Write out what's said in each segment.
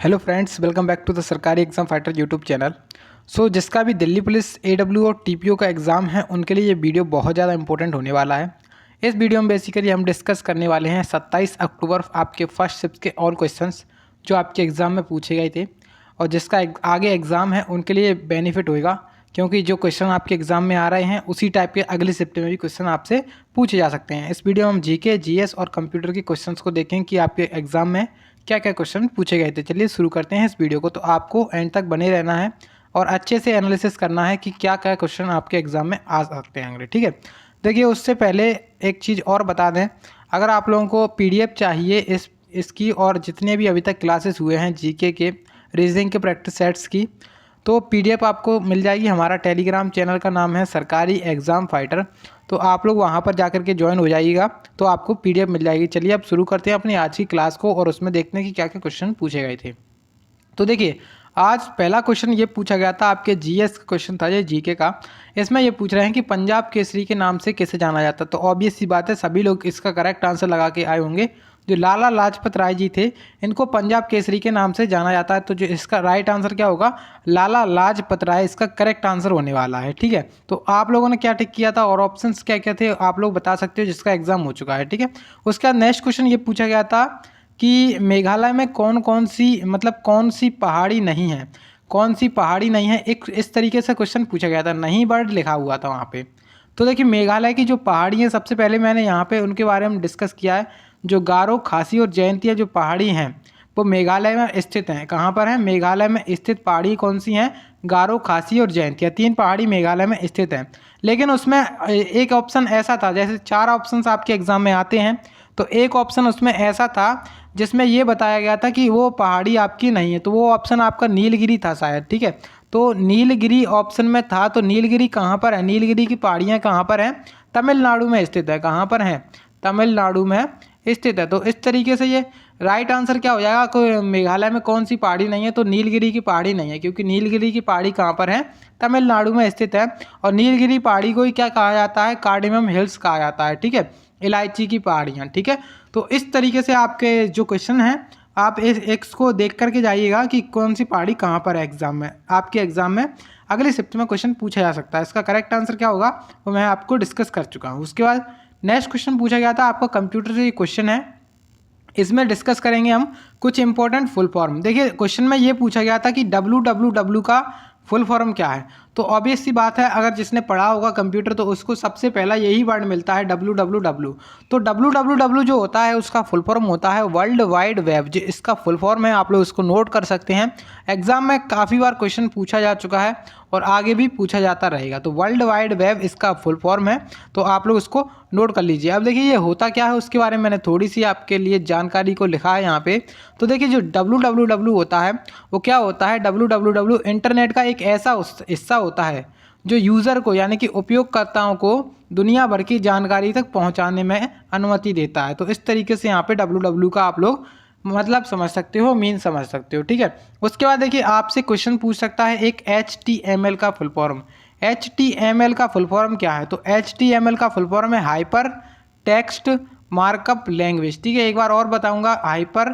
Hello friends, welcome back to the Sarkari exam fighter YouTube channel. जिसका भी Delhi police एडब्ल्यू और TPO का एग्ज़ाम है उनके लिए ये वीडियो बहुत ज़्यादा इंपॉर्टेंट होने वाला है। इस वीडियो में बेसिकली हम डिस्कस करने वाले हैं 27 अक्टूबर आपके फर्स्ट शिफ्ट के ऑल क्वेश्चंस जो आपके एग्ज़ाम में पूछे गए थे और जिसका आगे एग्ज़ाम है उनके लिए बेनिफिट होएगा, क्योंकि जो क्वेश्चन आपके एग्ज़ाम में आ रहे हैं उसी टाइप के अगले शिफ्ट में भी क्वेश्चन आपसे पूछे जा सकते हैं। इस वीडियो में हम जीके, जीएस और कंप्यूटर के क्वेश्चंस को देखें कि आपके एग्ज़ाम में क्या क्या क्वेश्चन पूछे गए थे। चलिए शुरू करते हैं इस वीडियो को। तो आपको एंड तक बने रहना है और अच्छे से एनालिसिस करना है कि क्या क्या क्वेश्चन आपके एग्ज़ाम में आ सकते हैं अगले, ठीक है। देखिए, उससे पहले एक चीज़ और बता दें, अगर आप लोगों को पीडीएफ चाहिए इसकी और जितने भी अभी तक क्लासेस हुए हैं जीके के, रीजनिंग के प्रैक्टिस सेट्स की, तो पीडीएफ आपको मिल जाएगी। हमारा टेलीग्राम चैनल का नाम है सरकारी एग्ज़ाम फाइटर, तो आप लोग वहां पर जाकर के ज्वाइन हो जाइएगा तो आपको पीडीएफ मिल जाएगी। चलिए अब शुरू करते हैं अपनी आज की क्लास को और उसमें देखते हैं कि क्या क्या क्वेश्चन पूछे गए थे। तो देखिए, आज पहला क्वेश्चन ये पूछा गया था, आपके जीएस का क्वेश्चन था, ये जीके का। इसमें ये पूछ रहे हैं कि पंजाब केसरी के नाम से किसे जाना जाता है। तो ऑब्वियस सी बात है, सभी लोग इसका करेक्ट आंसर लगा के आए होंगे। जो लाला लाजपत राय जी थे, इनको पंजाब केसरी के नाम से जाना जाता है। तो जो इसका राइट आंसर क्या होगा, लाला लाजपत राय इसका करेक्ट आंसर होने वाला है, ठीक है। तो आप लोगों ने क्या टिक किया था और ऑप्शंस क्या क्या थे आप लोग बता सकते हो, जिसका एग्जाम हो चुका है, ठीक है। उसके बाद नेक्स्ट क्वेश्चन ये पूछा गया था कि मेघालय में कौन सी पहाड़ी नहीं है, कौन सी पहाड़ी नहीं है। एक इस तरीके से क्वेश्चन पूछा गया था, नहीं वर्ड लिखा हुआ था वहाँ पे। तो देखिए, मेघालय की जो पहाड़ी है, सबसे पहले मैंने यहाँ पे उनके बारे में डिस्कस किया है। जो गारो, खासी और जयंतिया जो पहाड़ी हैं वो मेघालय में स्थित हैं। कहाँ पर है? मेघालय में स्थित पहाड़ी कौन सी हैं? गारो, खासी और जयंतिया, 3 पहाड़ी मेघालय में स्थित हैं। लेकिन उसमें एक ऑप्शन ऐसा था, जैसे 4 ऑप्शंस आपके एग्जाम में आते हैं, तो एक ऑप्शन उसमें ऐसा था जिसमें ये बताया गया था कि वो पहाड़ी आपकी नहीं है। तो वो ऑप्शन आपका नीलगिरी था शायद, ठीक है। तो नीलगिरी ऑप्शन में था। तो नीलगिरी कहाँ पर है? नीलगिरी की पहाड़ियाँ कहाँ पर हैं? तमिलनाडु में स्थित है। कहाँ पर है? तमिलनाडु में स्थित है। तो इस तरीके से ये राइट आंसर क्या हो जाएगा, कोई मेघालय में कौन सी पहाड़ी नहीं है? तो नीलगिरी की पहाड़ी नहीं है, क्योंकि नीलगिरी की पहाड़ी कहाँ पर है? तमिलनाडु में स्थित है। और नीलगिरी पहाड़ी को ही क्या कहा जाता है? कार्डेमम हिल्स कहा जाता है, ठीक है, इलायची की पहाड़ियाँ, ठीक है। तो इस तरीके से आपके जो क्वेश्चन हैं, आप इस एक्स को देख करके जाइएगा कि कौन सी पहाड़ी कहाँ पर है। एग्जाम में, आपके एग्जाम में अगले शिफ्ट में क्वेश्चन पूछा जा सकता है। इसका करेक्ट आंसर क्या होगा वो मैं आपको डिस्कस कर चुका हूँ। उसके बाद नेक्स्ट क्वेश्चन पूछा गया था, आपका कंप्यूटर से ये क्वेश्चन है, इसमें डिस्कस करेंगे हम कुछ इंपॉर्टेंट फुल फॉर्म। देखिए, क्वेश्चन में ये पूछा गया था कि www का फुल फॉर्म क्या है। तो ऑब्वियस सी बात है, अगर जिसने पढ़ा होगा कंप्यूटर तो उसको सबसे पहला यही वर्ड मिलता है www। तो www जो होता है उसका फुल फॉर्म होता है वर्ल्ड वाइड वेब। जो इसका फुल फॉर्म है, आप लोग इसको नोट कर सकते हैं। एग्जाम में काफ़ी बार क्वेश्चन पूछा जा चुका है और आगे भी पूछा जाता रहेगा। तो वर्ल्ड वाइड वेब इसका फुल फॉर्म है, तो आप लोग इसको नोट कर लीजिए। अब देखिए, ये होता क्या है उसके बारे में मैंने थोड़ी सी आपके लिए जानकारी को लिखा है यहाँ पे। तो देखिए, जो www होता है वो क्या होता है? www इंटरनेट का एक ऐसा हिस्सा होता है जो यूज़र को, यानी कि उपयोगकर्ताओं को दुनिया भर की जानकारी तक पहुंचाने में अनुमति देता है। तो इस तरीके से यहाँ पे www का आप लोग मतलब समझ सकते हो, मीन समझ सकते हो, ठीक है। उसके बाद देखिए, आपसे क्वेश्चन पूछ सकता है एक HTML का फुल फॉर्म। HTML का फुल फॉर्म क्या है? तो HTML का फुल फॉर्म है हाइपर टेक्स्ट मार्कअप लैंग्वेज, ठीक है। एक बार और बताऊंगा, हाइपर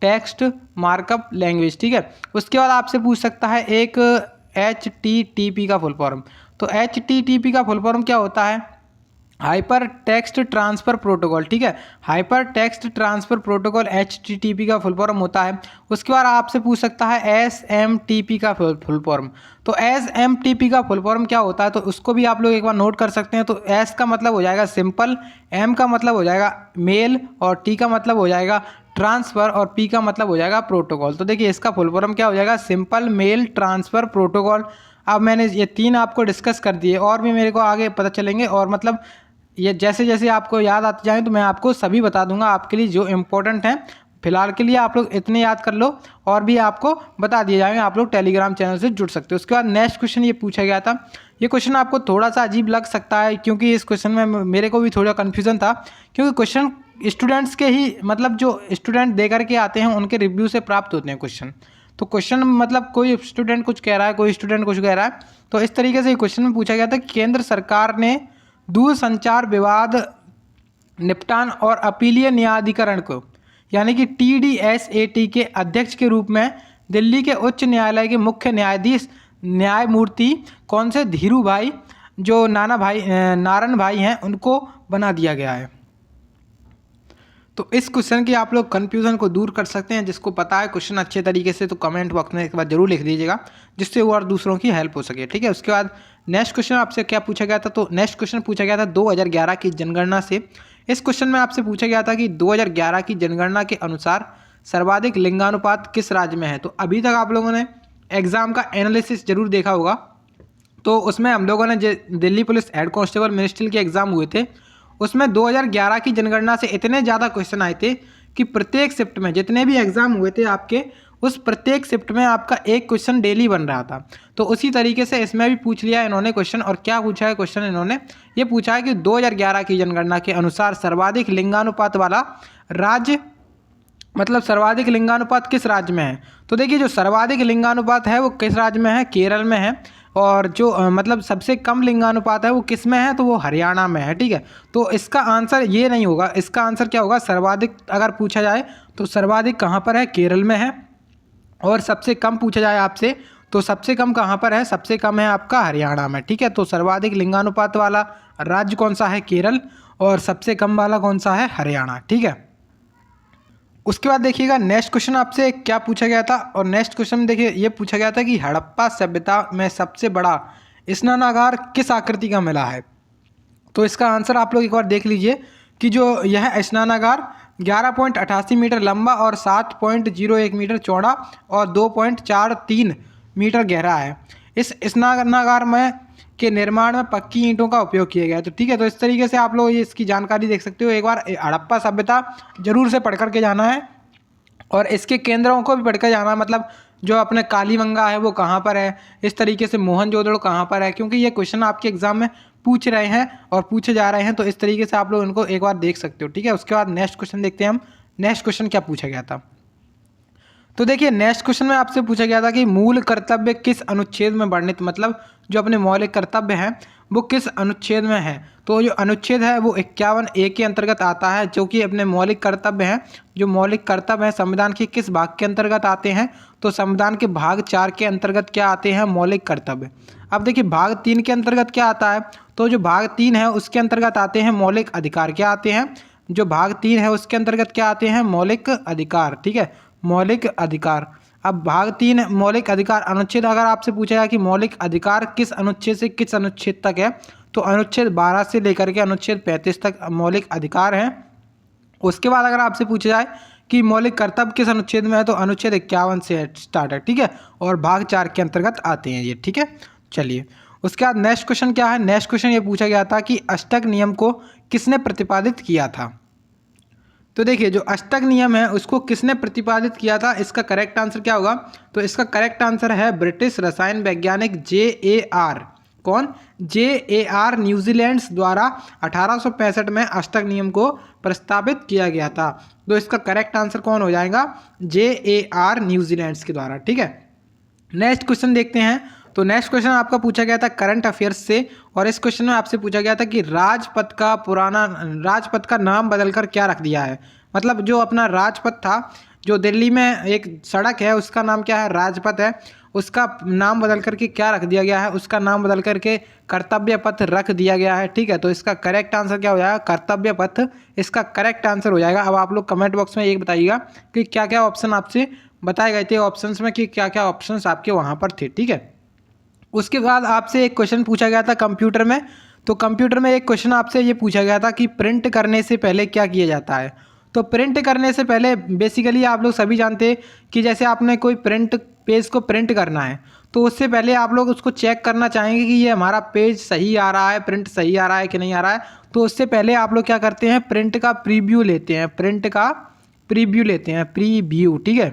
टेक्स्ट मार्कअप लैंग्वेज, ठीक है। उसके बाद आपसे पूछ सकता है एक HTTP का फुल फॉर्म। तो HTTP का फुल फॉर्म क्या होता है? हाइपर टेक्स्ट ट्रांसफ़र प्रोटोकॉल, ठीक है। Hyper text transfer protocol HTTP का फुल फॉर्म होता है। उसके बाद आपसे पूछ सकता है SMTP का फुल फॉर्म। तो SMTP का फुल फॉर्म क्या होता है? तो उसको भी आप लोग एक बार नोट कर सकते हैं। तो S का मतलब हो जाएगा सिंपल, M का मतलब हो जाएगा मेल और T का मतलब हो जाएगा ट्रांसफ़र और P का मतलब हो जाएगा प्रोटोकॉल। तो देखिए, इसका फुल फॉर्म क्या हो जाएगा? Simple mail transfer protocol. अब मैंने ये 3 आपको डिस्कस कर दिए, और भी मेरे को आगे पता चलेंगे, और मतलब ये जैसे जैसे आपको याद आते जाएँ तो मैं आपको सभी बता दूंगा आपके लिए जो इम्पोर्टेंट हैं। फिलहाल के लिए आप लोग इतने याद कर लो, और भी आपको बता दिए जाएंगे। आप लोग टेलीग्राम चैनल से जुड़ सकते हो। उसके बाद नेक्स्ट क्वेश्चन ये पूछा गया था। ये क्वेश्चन आपको थोड़ा सा अजीब लग सकता है, क्योंकि इस क्वेश्चन में मेरे को भी थोड़ा कन्फ्यूज़न था, क्योंकि क्वेश्चन स्टूडेंट्स के ही मतलब जो स्टूडेंट दे करके आते हैं उनके रिव्यू से प्राप्त होते हैं क्वेश्चन। तो क्वेश्चन मतलब कोई स्टूडेंट कुछ कह रहा है, कोई स्टूडेंट कुछ कह रहा है। तो इस तरीके से क्वेश्चन में पूछा गया था कि केंद्र सरकार ने दूरसंचार विवाद निपटान और अपीलीय न्यायाधिकरण को, यानी कि TDSAT के अध्यक्ष के रूप में दिल्ली के उच्च न्यायालय के मुख्य न्यायाधीश न्यायमूर्ति कौन से धीरू भाई जो नारायण भाई हैं उनको बना दिया गया है। तो इस क्वेश्चन की आप लोग कन्फ्यूज़न को दूर कर सकते हैं। जिसको पता है क्वेश्चन अच्छे तरीके से तो कमेंट बॉक्स में एक बार जरूर लिख दीजिएगा, जिससे वो और दूसरों की हेल्प हो सके। ठीक है, उसके बाद नेक्स्ट क्वेश्चन आपसे क्या पूछा गया था, तो नेक्स्ट क्वेश्चन पूछा गया था 2011 की जनगणना से। इस क्वेश्चन में आपसे पूछा गया था कि 2011 की जनगणना के अनुसार सर्वाधिक लिंगानुपात किस राज्य में है। तो अभी तक आप लोगों ने एग्जाम का एनालिसिस जरूर देखा होगा, तो उसमें हम लोगों ने Delhi police head constable ministry के एग्जाम हुए थे, उसमें 2011 की जनगणना से इतने ज़्यादा क्वेश्चन आए थे कि प्रत्येक शिफ्ट में जितने भी एग्जाम हुए थे आपके, उस प्रत्येक शिफ्ट में आपका एक क्वेश्चन डेली बन रहा था। तो उसी तरीके से इसमें भी पूछ लिया इन्होंने क्वेश्चन। और क्या पूछा है क्वेश्चन इन्होंने, ये पूछा है कि 2011 की जनगणना के अनुसार सर्वाधिक लिंगानुपात वाला राज्य, मतलब सर्वाधिक लिंगानुपात किस राज्य में है। तो देखिए जो सर्वाधिक लिंगानुपात है वो किस राज्य में है, केरल में है। और जो मतलब सबसे कम लिंगानुपात है वो किस में है, तो वो हरियाणा में है। ठीक है, तो इसका आंसर ये नहीं होगा, इसका आंसर क्या होगा, सर्वाधिक अगर पूछा जाए तो सर्वाधिक कहाँ पर है, केरल में है। और सबसे कम पूछा जाए आपसे तो सबसे कम कहाँ पर है, सबसे कम है आपका हरियाणा में। ठीक है, तो सर्वाधिक लिंगानुपात वाला राज्य कौन सा है, केरल, और सबसे कम वाला कौन सा है, हरियाणा। ठीक है, उसके बाद देखिएगा नेक्स्ट क्वेश्चन आपसे क्या पूछा गया था। और नेक्स्ट क्वेश्चन में देखिए ये पूछा गया था कि हड़प्पा सभ्यता में सबसे बड़ा स्नानागार किस आकृति का मिला है। तो इसका आंसर आप लोग एक बार देख लीजिए कि जो यह स्नानागार 11.88 मीटर लंबा और 7.01 मीटर चौड़ा और 2.43 मीटर गहरा है। इस स्नानागार में के निर्माण में पक्की ईंटों का उपयोग किया गया है। तो ठीक है, तो इस तरीके से आप लोग ये इसकी जानकारी देख सकते हो। एक बार हड़प्पा सभ्यता जरूर से पढ़ करके जाना है और इसके केंद्रों को भी पढ़ कर जाना है, मतलब जो अपने कालीबंगा है वो कहाँ पर है, इस तरीके से मोहनजोदड़ो कहाँ पर है, क्योंकि ये क्वेश्चन आपके एग्जाम में पूछ रहे हैं और पूछे जा रहे हैं। तो इस तरीके से आप लोग इनको एक बार देख सकते हो। ठीक है, उसके बाद नेक्स्ट क्वेश्चन देखते हैं हम। नेक्स्ट क्वेश्चन क्या पूछा गया था, तो देखिए नेक्स्ट क्वेश्चन में आपसे पूछा गया था कि मूल कर्तव्य किस अनुच्छेद में वर्णित, मतलब जो अपने मौलिक कर्तव्य हैं वो किस अनुच्छेद में है। तो जो अनुच्छेद है वो 51A के अंतर्गत आता है, जो कि अपने मौलिक कर्तव्य हैं। जो मौलिक कर्तव्य हैं संविधान के किस भाग के अंतर्गत आते हैं, तो संविधान के भाग 4 के अंतर्गत क्या आते हैं, मौलिक कर्तव्य। अब देखिए भाग 3 के अंतर्गत क्या आता है, तो जो भाग 3 है उसके अंतर्गत आते हैं मौलिक अधिकार। क्या आते हैं, जो भाग 3 है उसके अंतर्गत क्या आते हैं, मौलिक अधिकार। ठीक है, मौलिक अधिकार। अब भाग 3 मौलिक अधिकार अनुच्छेद, अगर आपसे पूछा जाए कि मौलिक अधिकार किस अनुच्छेद से किस अनुच्छेद तक है, तो अनुच्छेद 12 से लेकर के अनुच्छेद 35 तक मौलिक अधिकार हैं। उसके बाद अगर आपसे पूछा जाए कि मौलिक कर्तव्य किस अनुच्छेद में है, तो अनुच्छेद 51 से स्टार्ट है। ठीक है, और भाग 4 के अंतर्गत आते हैं ये। ठीक है, चलिए उसके बाद नेक्स्ट क्वेश्चन क्या है। नेक्स्ट क्वेश्चन ये पूछा गया था कि अष्टक नियम को किसने प्रतिपादित किया था। तो देखिए जो अष्टक नियम है उसको किसने प्रतिपादित किया था, इसका करेक्ट आंसर क्या होगा, तो इसका करेक्ट आंसर है ब्रिटिश रसायन वैज्ञानिक JAR। कौन, JAR न्यूजीलैंड्स द्वारा 1865 में अष्टक नियम को प्रस्तावित किया गया था। तो इसका करेक्ट आंसर कौन हो जाएगा, JAR न्यूजीलैंड्स के द्वारा। ठीक है, नेक्स्ट क्वेश्चन देखते हैं। तो नेक्स्ट क्वेश्चन आपका पूछा गया था करंट अफेयर्स से, और इस क्वेश्चन में आपसे पूछा गया था कि राजपथ का नाम बदलकर क्या रख दिया है। मतलब जो अपना राजपथ था, जो दिल्ली में एक सड़क है उसका नाम क्या है, राजपथ है, उसका नाम बदल करके क्या रख दिया गया है, उसका नाम बदल करके कर्तव्य पथ रख दिया गया है। ठीक है, तो इसका करेक्ट आंसर क्या हो जाएगा, कर्तव्य पथ इसका करेक्ट आंसर हो जाएगा। अब आप लोग कमेंट बॉक्स में एक बताइएगा कि क्या क्या ऑप्शन आपसे बताए गए थे ऑप्शंस में, कि क्या क्या ऑप्शंस आपके वहाँ पर थे। ठीक है, उसके बाद आपसे एक क्वेश्चन पूछा गया था कंप्यूटर में। तो कंप्यूटर में एक क्वेश्चन आपसे ये पूछा गया था कि प्रिंट करने से पहले क्या किया जाता है। तो प्रिंट करने से पहले बेसिकली आप लोग सभी जानते हैं कि जैसे आपने कोई पेज को प्रिंट करना है, तो उससे पहले आप लोग उसको चेक करना चाहेंगे कि ये हमारा पेज सही आ रहा है, प्रिंट सही आ रहा है कि नहीं आ रहा है। तो उससे पहले आप लोग क्या करते हैं, प्रिंट का प्रीव्यू लेते हैं, प्रीव्यू। ठीक है,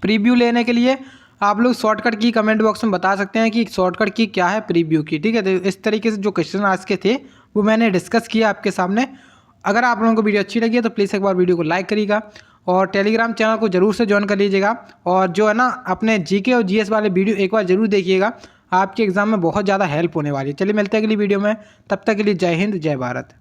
प्रीव्यू लेने के लिए आप लोग शॉर्टकट की कमेंट बॉक्स में बता सकते हैं कि शॉर्टकट की क्या है, प्रीव्यू की। ठीक है, तो इस तरीके से जो क्वेश्चन आज के थे वो मैंने डिस्कस किया आपके सामने। अगर आप लोगों को वीडियो अच्छी लगी है तो प्लीज़ एक बार वीडियो को लाइक करिएगा और टेलीग्राम चैनल को जरूर से ज्वाइन कर लीजिएगा। और जो है ना अपने जीके और जीएस वाले वीडियो एक बार जरूर देखिएगा, आपके एग्जाम में बहुत ज़्यादा हेल्प होने वाली है। चलिए मिलते हैं अगली वीडियो में, तब तक के लिए जय हिंद जय भारत।